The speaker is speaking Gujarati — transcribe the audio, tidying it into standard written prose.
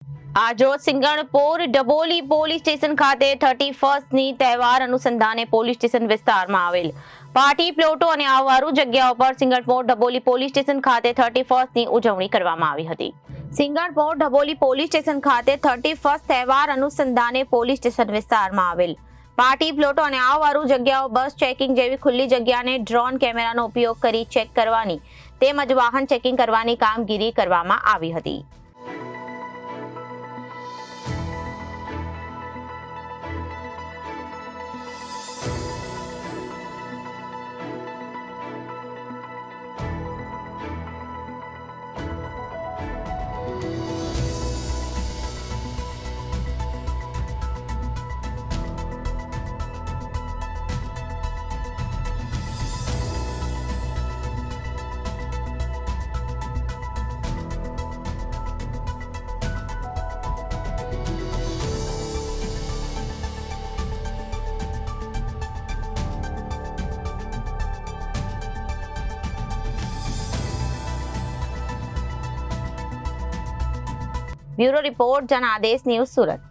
આજરોજ સિંગણપોર ડભોલી પોલીસ સ્ટેશન ખાતે 31મી તહેવાર અનુસંધાને પોલીસ સ્ટેશન વિસ્તારમાં આવેલ પાર્ટી પ્લોટો અને આવવારૂ જગ્યાઓ પર સિંગણપોર ડભોલી પોલીસ સ્ટેશન ખાતે 31મી ઉજવણી કરવામાં આવી હતી। સિંગણપોર ડભોલી પોલીસ સ્ટેશન ખાતે 31 તહેવાર અનુસંધાને પોલીસ સ્ટેશન વિસ્તારમાં આવેલ પાર્ટી પ્લોટો અને આવવારૂ જગ્યાઓ બસ ચેકિંગ જેવી ખુલ્લી જગ્યાને ડ્રોન કેમેરાનો ઉપયોગ કરી ચેક કરવાની તેમજ વાહન ચેકિંગ કરવાની કામગીરી કરવામાં આવી હતી। ब्यूरो रिपोर्ट जनादेश न्यूज सूरत।